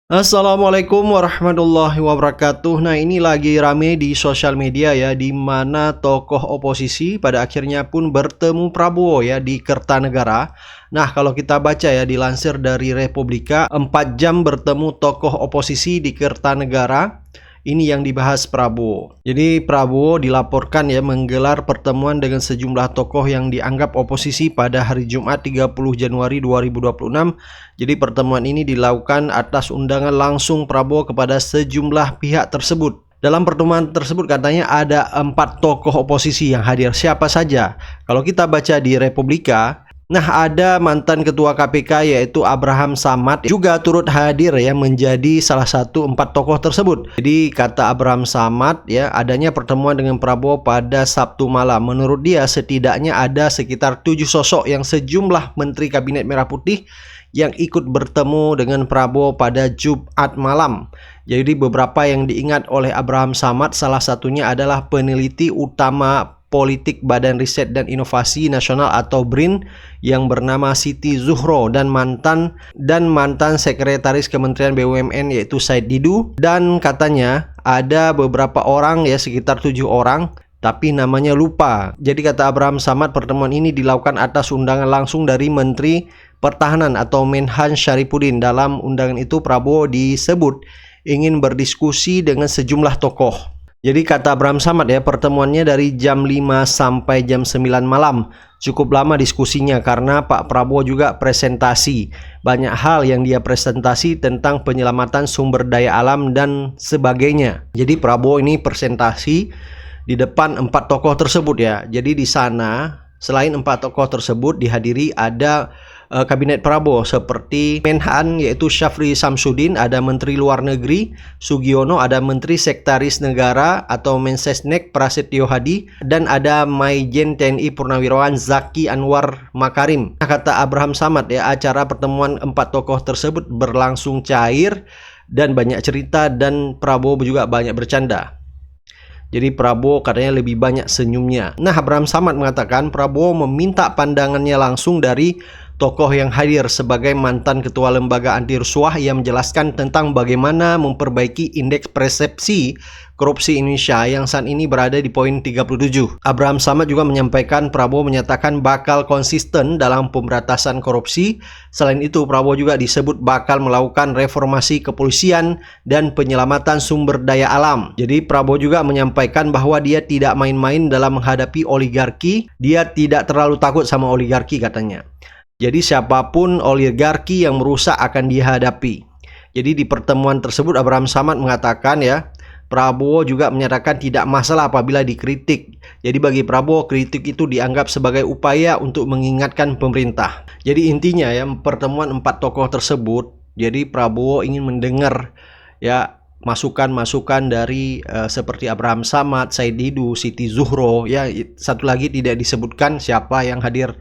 Assalamualaikum warahmatullahi wabarakatuh. Nah, ini lagi rame di sosial media ya, di mana tokoh oposisi pada akhirnya pun bertemu Prabowo ya di Kertanegara. Nah, kalau kita baca ya dilansir dari Republika, 4 jam bertemu tokoh oposisi di Kertanegara. Ini yang dibahas Prabowo. Jadi Prabowo dilaporkan ya menggelar pertemuan dengan sejumlah tokoh yang dianggap oposisi pada hari Jumat 30 Januari 2026. Jadi pertemuan ini dilakukan atas undangan langsung Prabowo kepada sejumlah pihak tersebut. Dalam pertemuan tersebut katanya ada 4 tokoh oposisi yang hadir. Siapa saja? Kalau kita baca di Republika, nah, ada mantan ketua KPK yaitu Abraham Samad juga turut hadir ya menjadi salah satu 4 tokoh tersebut. Jadi kata Abraham Samad ya, adanya pertemuan dengan Prabowo pada Sabtu malam. Menurut dia setidaknya ada sekitar 7 sosok yang sejumlah Menteri Kabinet Merah Putih yang ikut bertemu dengan Prabowo pada Jumat malam. Jadi beberapa yang diingat oleh Abraham Samad salah satunya adalah peneliti utama Politik Badan Riset dan Inovasi Nasional atau BRIN yang bernama Siti Zuhro dan mantan sekretaris Kementerian BUMN yaitu Said Didu, dan katanya ada beberapa orang ya sekitar 7 orang tapi namanya lupa. Jadi kata Abraham Samad pertemuan ini dilakukan atas undangan langsung dari Menteri Pertahanan atau Menhan Syarifudin. Dalam undangan itu Prabowo disebut ingin berdiskusi dengan sejumlah tokoh. Jadi kata Abraham Samad ya, pertemuannya dari jam 5 sampai jam 9 malam. Cukup lama diskusinya karena Pak Prabowo juga presentasi. Banyak hal yang dia presentasi tentang penyelamatan sumber daya alam dan sebagainya. Jadi Prabowo ini presentasi di depan 4 tokoh tersebut ya. Jadi di sana selain 4 tokoh tersebut dihadiri ada Kabinet Prabowo seperti Menhan yaitu Syafri Samsudin, ada Menteri Luar Negeri Sugiono, ada Menteri Sekretaris Negara atau Mensesnek Prasetyo Hadi, dan ada Maijen TNI Purnawirawan Zaki Anwar Makarim. Nah, kata Abraham Samad ya, acara pertemuan 4 tokoh tersebut berlangsung cair dan banyak cerita, dan Prabowo juga banyak bercanda. Jadi Prabowo katanya lebih banyak senyumnya. Nah, Abraham Samad mengatakan Prabowo meminta pandangannya langsung dari tokoh yang hadir sebagai mantan ketua lembaga anti rasuah. Ia menjelaskan tentang bagaimana memperbaiki indeks persepsi korupsi Indonesia yang saat ini berada di poin 37. Abraham Samad juga menyampaikan Prabowo menyatakan bakal konsisten dalam pemberantasan korupsi. Selain itu, Prabowo juga disebut bakal melakukan reformasi kepolisian dan penyelamatan sumber daya alam. Jadi Prabowo juga menyampaikan bahwa dia tidak main-main dalam menghadapi oligarki. Dia tidak terlalu takut sama oligarki katanya. Jadi siapapun oligarki yang merusak akan dihadapi. Jadi di pertemuan tersebut Abraham Samad mengatakan ya, Prabowo juga menyatakan tidak masalah apabila dikritik. Jadi bagi Prabowo kritik itu dianggap sebagai upaya untuk mengingatkan pemerintah. Jadi intinya ya, pertemuan 4 tokoh tersebut, jadi Prabowo ingin mendengar ya masukan-masukan dari seperti Abraham Samad, Said Didu, Siti Zuhro ya, satu lagi tidak disebutkan siapa yang hadir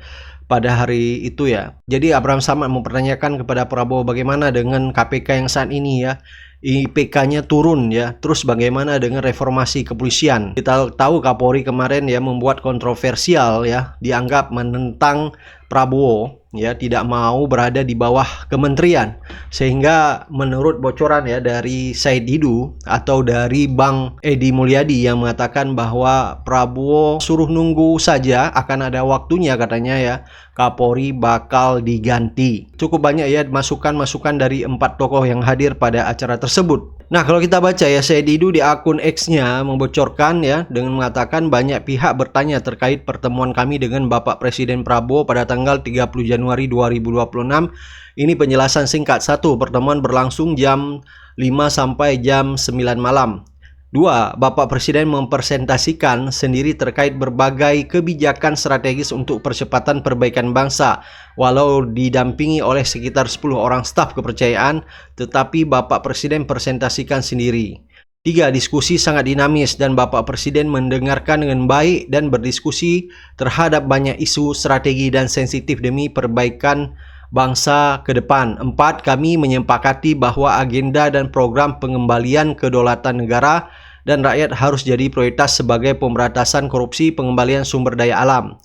pada hari itu ya. Jadi Abraham Samad mempertanyakan kepada Prabowo bagaimana dengan KPK yang saat ini ya, IPK-nya turun ya. Terus bagaimana dengan reformasi kepolisian? Kita tahu Kapolri kemarin ya membuat kontroversial ya, dianggap menentang Prabowo ya, tidak mau berada di bawah kementerian. Sehingga menurut bocoran ya dari Said Didu atau dari Bang Edi Mulyadi yang mengatakan bahwa Prabowo suruh nunggu saja, akan ada waktunya katanya ya, Kapolri bakal diganti. Cukup banyak ya masukan-masukan dari 4 tokoh yang hadir pada acara tersebut. Nah, kalau kita baca ya, Said Didu di akun X-nya membocorkan ya dengan mengatakan banyak pihak bertanya terkait pertemuan kami dengan Bapak Presiden Prabowo pada tanggal 30 Januari 2026. Ini penjelasan singkat. 1. Pertemuan berlangsung jam 5 sampai jam 9 malam. 2. Bapak Presiden mempresentasikan sendiri terkait berbagai kebijakan strategis untuk percepatan perbaikan bangsa. Walau didampingi oleh sekitar 10 orang staf kepercayaan, tetapi Bapak Presiden presentasikan sendiri. 3. Diskusi sangat dinamis dan Bapak Presiden mendengarkan dengan baik dan berdiskusi terhadap banyak isu, strategi, dan sensitif demi perbaikan bangsa ke depan. 4. Kami menyepakati bahwa agenda dan program pengembalian kedaulatan negara dan rakyat harus jadi prioritas sebagai pemberantasan korupsi pengembalian sumber daya alam.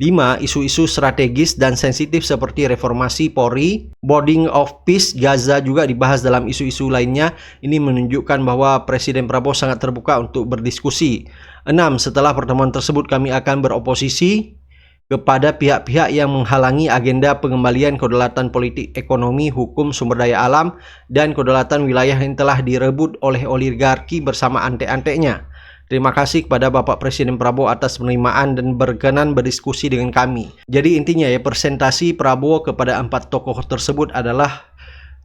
5. Isu-isu strategis dan sensitif seperti reformasi Polri, boarding of peace Gaza juga dibahas dalam isu-isu lainnya. Ini menunjukkan bahwa Presiden Prabowo sangat terbuka untuk berdiskusi. 6. Setelah pertemuan tersebut kami akan beroposisi kepada pihak-pihak yang menghalangi agenda pengembalian kedaulatan politik, ekonomi, hukum, sumber daya alam, dan kedaulatan wilayah yang telah direbut oleh oligarki bersama antek-anteknya. Terima kasih kepada Bapak Presiden Prabowo atas penerimaan dan berkenan berdiskusi dengan kami. Jadi intinya ya, presentasi Prabowo kepada 4 tokoh tersebut adalah,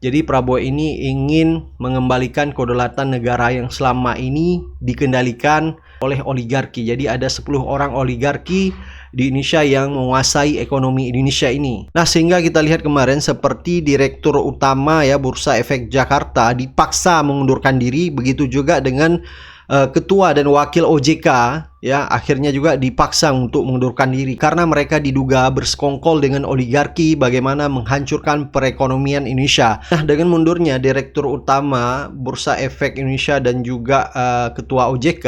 jadi Prabowo ini ingin mengembalikan kedaulatan negara yang selama ini dikendalikan oleh oligarki. Jadi ada 10 orang oligarki di Indonesia yang menguasai ekonomi Indonesia ini. Nah, sehingga kita lihat kemarin seperti Direktur Utama ya Bursa Efek Jakarta dipaksa mengundurkan diri, begitu juga dengan Ketua dan Wakil OJK ya akhirnya juga dipaksa untuk mengundurkan diri karena mereka diduga bersekongkol dengan oligarki bagaimana menghancurkan perekonomian Indonesia. Nah, dengan mundurnya Direktur Utama Bursa Efek Indonesia dan juga Ketua OJK,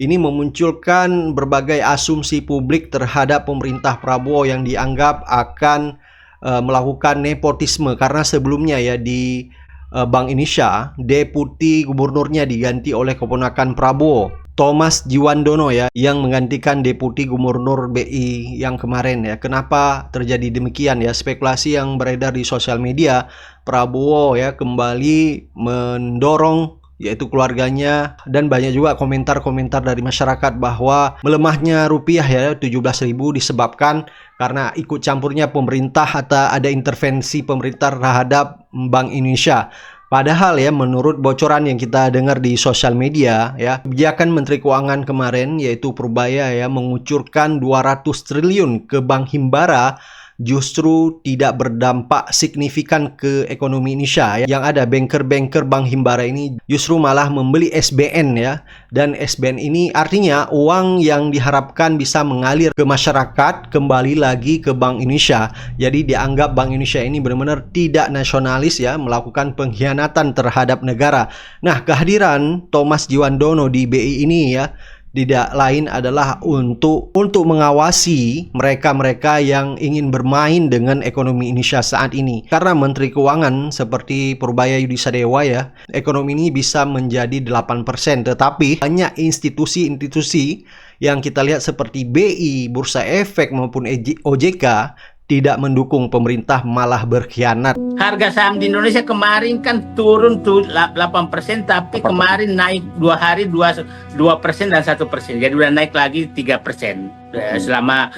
ini memunculkan berbagai asumsi publik terhadap pemerintah Prabowo yang dianggap akan melakukan nepotisme karena sebelumnya ya di Bank Indonesia, Deputi Gubernurnya diganti oleh keponakan Prabowo, Thomas Jiwandono ya, yang menggantikan Deputi Gubernur BI yang kemarin ya. Kenapa terjadi demikian ya? Spekulasi yang beredar di sosial media, Prabowo ya kembali mendorong yaitu keluarganya, dan banyak juga komentar-komentar dari masyarakat bahwa melemahnya rupiah ya 17.000 disebabkan karena ikut campurnya pemerintah atau ada intervensi pemerintah terhadap Bank Indonesia. Padahal ya menurut bocoran yang kita dengar di sosial media ya, kebijakan Menteri Keuangan kemarin yaitu Purbaya ya mengucurkan 200 triliun ke Bank Himbara justru tidak berdampak signifikan ke ekonomi Indonesia ya. Yang ada banker-banker Bank Himbara ini justru malah membeli SBN ya, dan SBN ini artinya uang yang diharapkan bisa mengalir ke masyarakat kembali lagi ke Bank Indonesia. Jadi dianggap Bank Indonesia ini benar-benar tidak nasionalis ya, melakukan pengkhianatan terhadap negara. Nah, kehadiran Thomas Jiwandono di BI ini ya tidak lain adalah untuk mengawasi mereka-mereka yang ingin bermain dengan ekonomi Indonesia saat ini. Karena Menteri Keuangan seperti Purbaya Yudisadewa ya, ekonomi ini bisa menjadi 8%, tetapi banyak institusi-institusi yang kita lihat seperti BI, Bursa Efek maupun OJK tidak mendukung pemerintah, malah berkhianat. Harga saham di Indonesia kemarin kan turun tuh 8%, tapi kemarin naik 2 hari 2% dan 1%. Jadi udah naik lagi 3% selama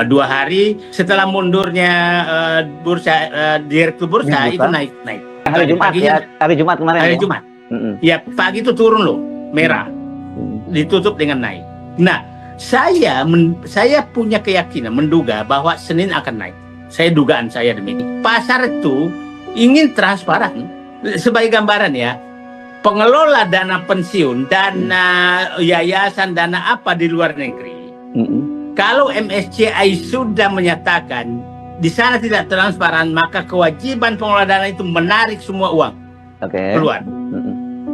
2 hari setelah mundurnya direktur bursa itu naik. Hari Jumat ya, hari Jumat kemarin. Hari Jumat. Ya, pagi itu turun loh, merah. Ditutup dengan naik. Nah, saya punya keyakinan, menduga bahwa Senin akan naik. Dugaan saya demikian. Pasar itu ingin transparan. Sebagai gambaran ya, pengelola dana pensiun, dana yayasan, dana apa di luar negeri. Kalau MSCI sudah menyatakan di sana tidak transparan, maka kewajiban pengelola dana itu menarik semua uang keluar.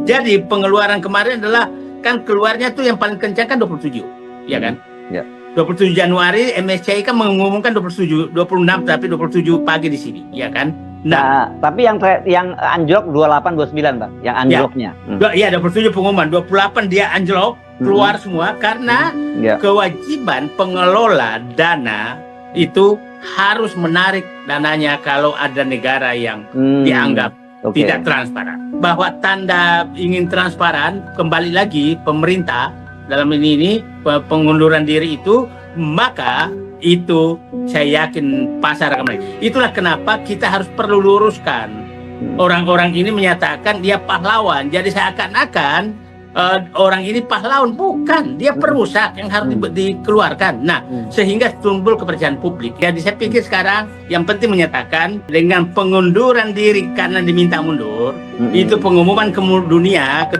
Jadi pengeluaran kemarin adalah, kan keluarnya tuh yang paling kencang kan 27. Ya kan? Ya. 27 Januari MSCI kan mengumumkan 26 tapi 27 pagi di sini, ya kan? Nah, tapi yang anjlok 28 29, Bang, yang anjloknya. Ya, 27 pengumuman, 28 dia anjlok, keluar semua karena kewajiban pengelola dana itu harus menarik dananya kalau ada negara yang dianggap tidak transparan. Bahwa tanda ingin transparan, kembali lagi pemerintah dalam ini pengunduran diri itu, maka itu saya yakin pasar akan naik. Itulah kenapa kita harus perlu luruskan. Orang-orang ini menyatakan dia pahlawan, jadi seakan-akan orang ini pahlawan. Bukan, dia perusak yang harus dikeluarkan. Nah, sehingga timbul kepercayaan publik. Jadi saya pikir sekarang yang penting menyatakan dengan pengunduran diri karena diminta mundur, itu pengumuman ke dunia,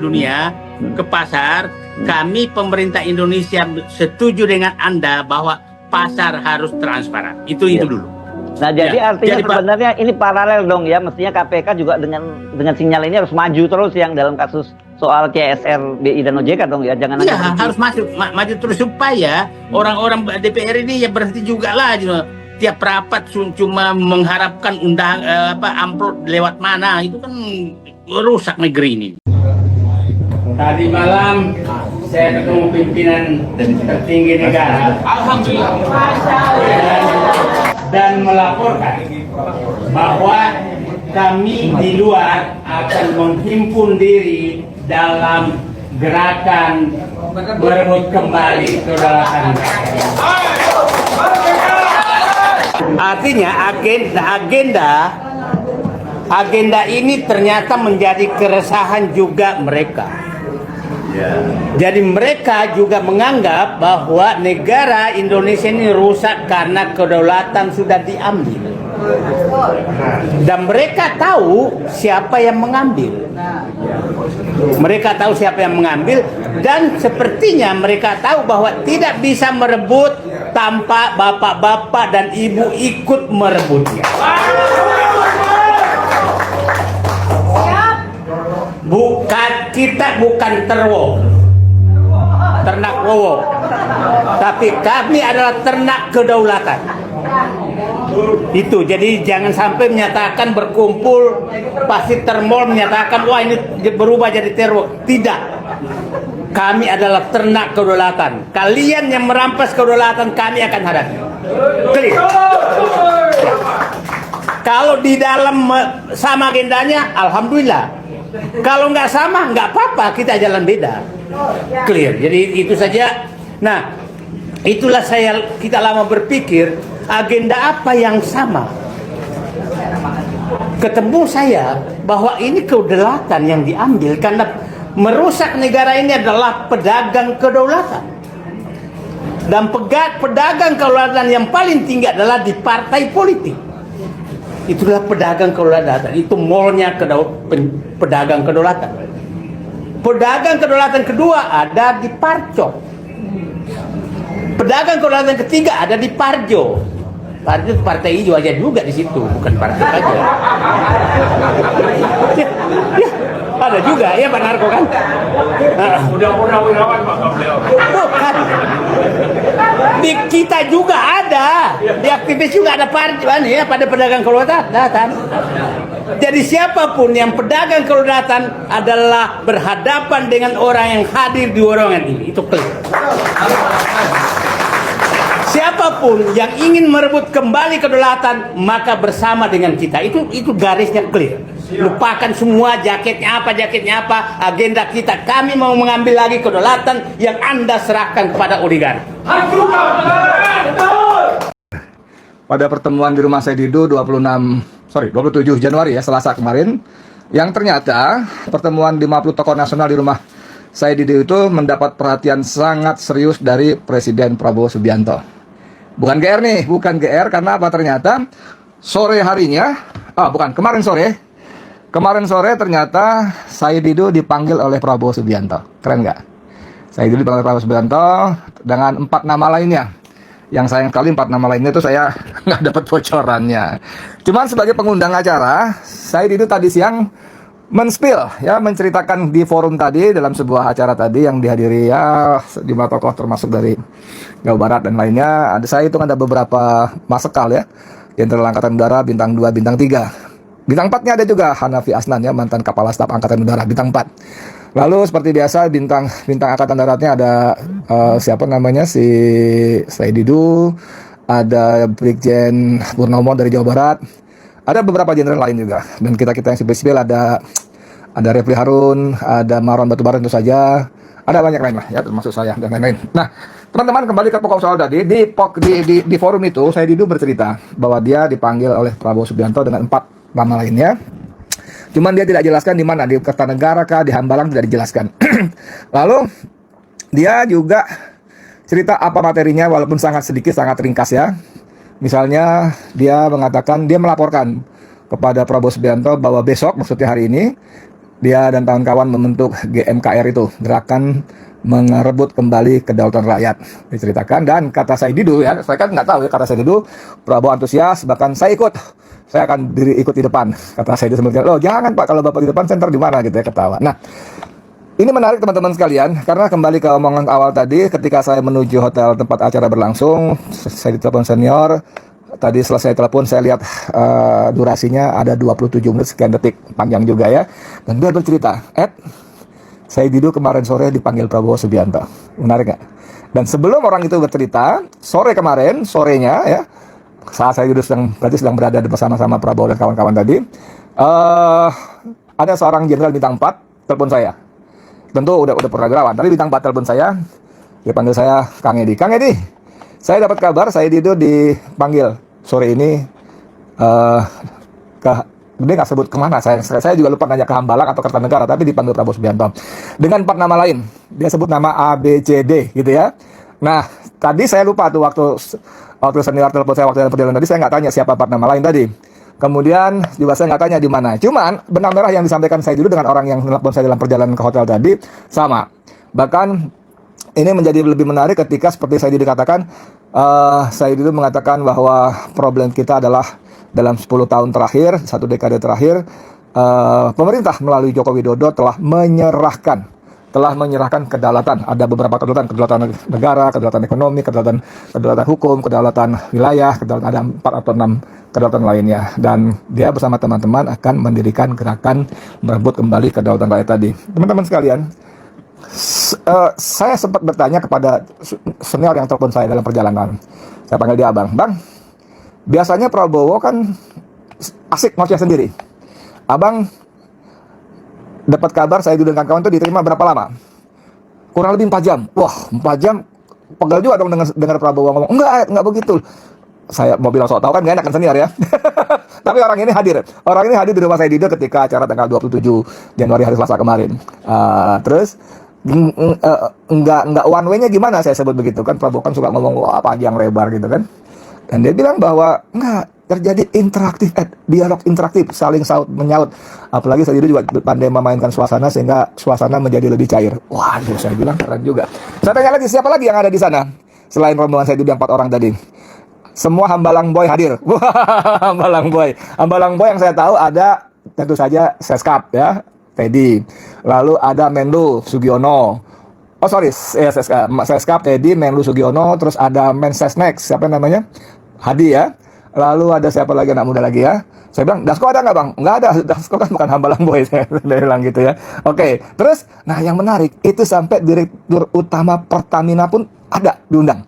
ke pasar. Kami pemerintah Indonesia setuju dengan Anda bahwa pasar harus transparan. Itu dulu. Nah, jadi artinya sebenarnya ini paralel dong ya. Mestinya KPK juga dengan sinyal ini harus maju terus yang dalam kasus soal CSR BI dan OJK dong ya, jangan Iya, hanya harus maju terus supaya orang-orang DPR ini ya berhenti juga lah, tiap rapat cuma mengharapkan amplop lewat mana, itu kan rusak negeri ini. Tadi malam saya ketemu pimpinan tertinggi negara, alhamdulillah, dan melaporkan bahwa kami di luar akan menghimpun diri dalam gerakan merebut kembali kedaulatan. Artinya agenda ini ternyata menjadi keresahan juga mereka. Jadi mereka juga menganggap bahwa negara Indonesia ini rusak karena kedaulatan sudah diambil. Dan mereka tahu siapa yang mengambil. Mereka tahu siapa yang mengambil, dan sepertinya mereka tahu bahwa tidak bisa merebut tanpa bapak-bapak dan ibu ikut merebutnya. Kita bukan ternak wowo, tapi kami adalah ternak kedaulatan. Itu, jadi jangan sampai menyatakan berkumpul pasti termol menyatakan wah ini berubah jadi teror. Tidak, kami adalah ternak kedaulatan. Kalian yang merampas kedaulatan kami akan hadapi. Clear. Kalau di dalam sama agendanya, alhamdulillah. Kalau nggak sama, nggak apa-apa, kita jalan beda. Clear. Jadi itu saja. Nah, itulah kita lama berpikir agenda apa yang sama. Ketemu saya bahwa ini kedaulatan yang diambil karena merusak negara ini adalah pedagang kedaulatan. Dan pedagang kedaulatan yang paling tinggi adalah di partai politik. Itulah pedagang kedaulatan. Itu molnya pedagang kedaulatan. Pedagang kedaulatan kedua ada di Parcok. Pedagang kedaulatan ketiga ada di Parjo. Parjo partai hijau aja juga di situ, bukan partai aja. Ya, ada juga ya Pak Narko kan? Mudah-mudahan wirawan Pak beliau. Bukan. Di kita juga ada, di aktivis juga ada partai ya, pada pedagang kedaulatan. Jadi siapapun yang pedagang kedaulatan adalah berhadapan dengan orang yang hadir di ruangan ini, itu clear. Siapapun yang ingin merebut kembali kedaulatan maka bersama dengan kita. Itu garisnya clear. Lupakan semua jaketnya apa, agenda kita. Kami mau mengambil lagi kedaulatan yang Anda serahkan kepada oligarki. Pada pertemuan di rumah saya Dido 27 Januari ya, Selasa kemarin, yang ternyata pertemuan 50 tokoh nasional di rumah saya Dido itu mendapat perhatian sangat serius dari Presiden Prabowo Subianto. Bukan GR nih, bukan GR karena apa? Ternyata kemarin sore ternyata Said Didu dipanggil oleh Prabowo Subianto. Keren nggak? Said Didu dipanggil Prabowo Subianto dengan 4 nama lainnya. Yang sayang sekali 4 nama lainnya itu saya nggak dapat bocorannya. Cuman sebagai pengundang acara, Said Didu tadi siang menceritakan di forum tadi dalam sebuah acara tadi yang dihadiri ya sejumlah tokoh termasuk dari Jawa Barat dan lainnya. Ada beberapa Marsikal ya, Jenderal Angkatan Udara bintang 2, bintang 3. Bintang 4-nya ada juga Hanafi Asnan ya, mantan Kepala Staf Angkatan Udara, bintang 4. Lalu seperti biasa bintang Angkatan Daratnya ada si Said Didu, ada Brigjen Purnomo dari Jawa Barat. Ada beberapa jenderal lain juga, dan kita yang sipil ada Refli Harun, ada Marwan Batubara tentu saja, ada banyak lain lah ya, termasuk saya dan lain-lain. Nah, teman-teman, kembali ke pokok soal tadi. Di forum itu saya Didu bercerita bahwa dia dipanggil oleh Prabowo Subianto dengan 4 nama lainnya. Cuman dia tidak jelaskan di mana, di Kertanegara kah, di Hambalang, tidak dijelaskan. Lalu dia juga cerita apa materinya, walaupun sangat sedikit, sangat ringkas ya. Misalnya dia melaporkan kepada Prabowo Subianto bahwa besok, maksudnya hari ini, dia dan kawan-kawan membentuk GMKR itu, Gerakan Merebut Kembali Kedaulatan Rakyat, diceritakan. Dan kata Said Didu ya, saya kan nggak tahu ya, kata Said Didu, Prabowo antusias, bahkan saya akan ikut di depan. Kata Said Didu, loh jangan Pak, kalau Bapak di depan, center di mana gitu ya, ketawa. Nah, Ini menarik teman-teman sekalian, karena kembali ke omongan awal tadi, ketika saya menuju hotel tempat acara berlangsung, saya ditelepon senior. Tadi selesai telepon, saya lihat durasinya ada 27 menit sekian detik, panjang juga ya. Dan dia bercerita, saya Dido kemarin sore dipanggil Prabowo Subianto. Menarik nggak? Dan sebelum orang itu bercerita, sore kemarin, sorenya ya, saat saya Dido sedang berada bersama-sama Prabowo dan kawan-kawan tadi, ada seorang jenderal bintang 4 telepon saya. Tentu udah purnawirawan, tapi bintang 4 telepon saya, dia panggil saya Kang Edi. Kang Edi, saya dapat kabar saya Dido dipanggil sore ini dia nggak sebut kemana, saya juga lupa nanya ke Hambalang atau Kertanegara, tapi dipanggil Prabowo Subianto dengan 4 nama lain. Dia sebut nama A, B, C, D gitu ya. Nah, tadi saya lupa tuh waktu senior telepon saya waktu perjalanan tadi, saya nggak tanya siapa 4 nama lain tadi. Kemudian juga saya nggak tanya di mana. Cuman benang merah yang disampaikan saya dulu dengan orang yang telepon saya dalam perjalanan ke hotel tadi sama. Bahkan ini menjadi lebih menarik ketika seperti saya dikatakan, saya dulu mengatakan bahwa problem kita adalah dalam 10 tahun terakhir, 1 dekade terakhir, pemerintah melalui Joko Widodo telah menyerahkan kedaulatan. Ada beberapa kedaulatan negara, kedaulatan ekonomi, kedaulatan hukum, kedaulatan wilayah, ada 4 atau 6 kedaulatan lainnya. Dan dia bersama teman-teman akan mendirikan gerakan merebut kembali kedaulatan rakyat tadi. Teman-teman sekalian, saya sempat bertanya kepada senior yang telepon saya dalam perjalanan. Saya panggil dia Abang. Bang, biasanya Prabowo kan asik ngoceh sendiri. Abang dapat kabar saya Dido dan kawan-kawan itu diterima berapa lama? Kurang lebih 4 jam. Wah, 4 jam pegal juga dong dengar Prabowo ngomong. Enggak begitu. Saya mau bilang sok tahu kan gak enak kan senior ya. Tapi orang ini hadir. Orang ini hadir di rumah saya Dido ketika acara tanggal 27 Januari hari Selasa kemarin. Terus enggak one way-nya gimana saya sebut begitu kan. Prabowo kan suka ngomong wah panjang lebar gitu kan. Dan dia bilang bahwa enggak terjadi dialog interaktif, saling saut menyaut. Apalagi saya juga pandai memainkan suasana sehingga suasana menjadi lebih cair. Waduh, saya bilang keren juga. Saya tanya lagi, siapa lagi yang ada di sana selain rombongan saya yang 4 orang tadi? Semua Hambalang Boy hadir. Wah, Hambalang Boy yang saya tahu ada tentu saja Seskap ya, Teddy. Lalu ada Menlu Sugiono. Oh sorry, Seskap, Teddy, Menlu Sugiono. Terus ada Mensesnek, siapa namanya? Hadi ya. Lalu ada siapa lagi anak muda lagi ya? Saya bilang, Dasko ada nggak bang? Nggak ada, Dasko kan bukan Hambalang Boy. Saya bilang gitu ya. Oke, terus, nah yang menarik, itu sampai Direktur Utama Pertamina pun ada diundang.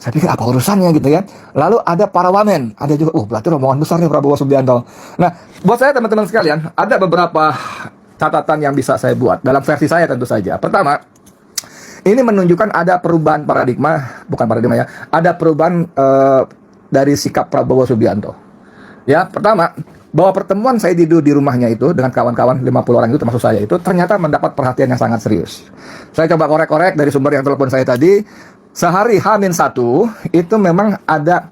Saya pikir apa urusannya gitu ya. Lalu ada para wamen, ada juga, berarti rombongan besar nih Prabowo Subianto. Nah, buat saya teman-teman sekalian, ada beberapa catatan yang bisa saya buat. Dalam versi saya tentu saja. Pertama, ini menunjukkan ada perubahan ada perubahan dari sikap Prabowo Subianto. Ya, pertama, bahwa pertemuan saya di rumahnya itu dengan kawan-kawan 50 orang itu termasuk saya itu ternyata mendapat perhatian yang sangat serius. Saya coba korek-korek dari sumber yang telepon saya tadi, sehari H-1 itu memang ada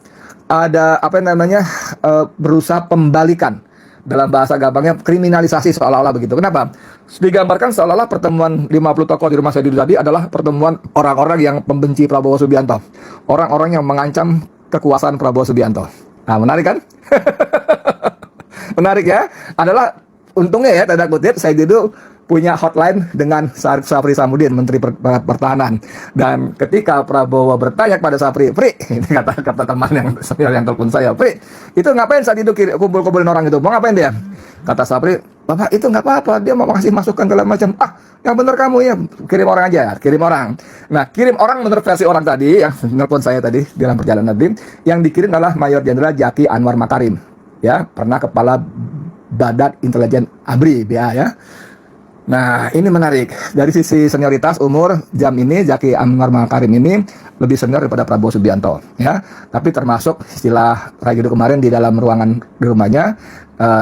berusaha pembalikan. Dalam bahasa gampangnya kriminalisasi seolah-olah begitu. Kenapa? Digambarkan seolah-olah pertemuan 50 tokoh di rumah saya tadi adalah pertemuan orang-orang yang pembenci Prabowo Subianto. Orang-orang yang mengancam kekuasaan Prabowo Subianto. Nah, menarik kan? Menarik ya? Adalah untungnya ya, tanda kutip, saya dulu punya hotline dengan Safri Samudin, Menteri Pertahanan. Dan ketika Prabowo bertanya kepada Safri, ini kata teman yang telepon saya, Pri, itu ngapain saat itu kumpul-kumpulin orang itu? Mau ngapain dia? Kata Safri, Bapak itu nggak apa-apa, dia mau kasih masukan segala macam. Yang benar kamu ya, kirim orang aja, kirim orang. Nah, kirim orang menurut versi orang tadi, yang telepon saya tadi dalam perjalanan tadi, yang dikirim adalah Mayor Jenderal Jaki Anwar Makarim. Ya, pernah Kepala Badan Intelijen ABRI, BA ya. Nah, ini menarik. Dari sisi senioritas umur, jam ini Jaki Anwar Makarim ini lebih senior daripada Prabowo Subianto, ya. Tapi termasuk istilah Ragido kemarin di dalam ruangan di rumahnya,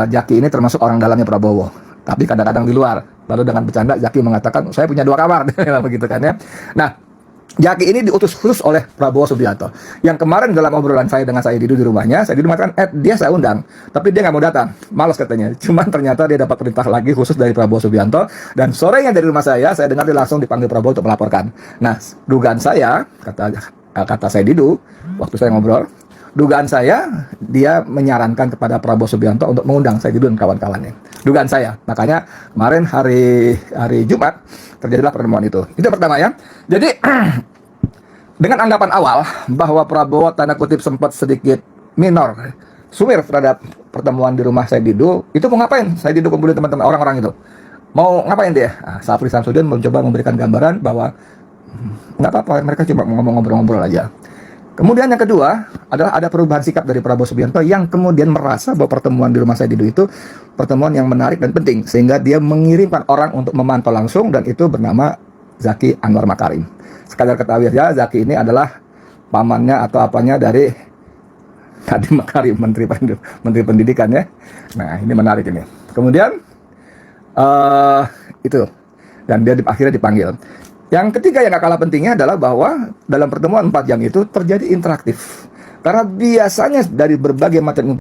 Jaki ini termasuk orang dalamnya Prabowo. Tapi kadang-kadang di luar. Lalu dengan bercanda Jaki mengatakan, saya punya 2 kamar, begitu kan ya. Nah, Jaki ini diutus khusus oleh Prabowo Subianto. Yang kemarin dalam obrolan saya dengan saya di rumahnya, saya mengatakan, dia saya undang, tapi dia nggak mau datang, malas katanya. Cuman ternyata dia dapat perintah lagi khusus dari Prabowo Subianto, dan sorenya dari rumah saya dengar dia langsung dipanggil Prabowo untuk melaporkan. Nah, dugaan saya, kata saya Didu, waktu saya ngobrol, dugaan saya dia menyarankan kepada Prabowo Subianto untuk mengundang Saidudun kawan-kawannya. Dugaan saya. Makanya kemarin hari Jumat terjadilah pertemuan itu. Itu pertama ya. Jadi dengan anggapan awal bahwa Prabowo tanda kutip sempat sedikit minor, sumir terhadap pertemuan di rumah Said Didu, itu mau ngapain? Said Didu kumpulin teman-teman orang-orang itu. Mau ngapain dia? Nah, Syafri Samsudin mencoba memberikan gambaran bahwa nggak apa-apa, mereka cuma mau ngobrol-ngobrol aja. Kemudian yang kedua adalah ada perubahan sikap dari Prabowo Subianto yang kemudian merasa bahwa pertemuan di rumah Said Didu itu pertemuan yang menarik dan penting, sehingga dia mengirimkan orang untuk memantau langsung, dan itu bernama Zaki Anwar Makarim. Sekadar ketahui ya, Zaki ini adalah pamannya atau apanya dari Nadiem Makarim, Menteri Pendidikan ya. Nah, ini menarik ini. Kemudian itu, dan dia akhirnya dipanggil. Yang ketiga yang gak kalah pentingnya adalah bahwa dalam pertemuan 4 jam itu terjadi interaktif. Karena biasanya dari berbagai macam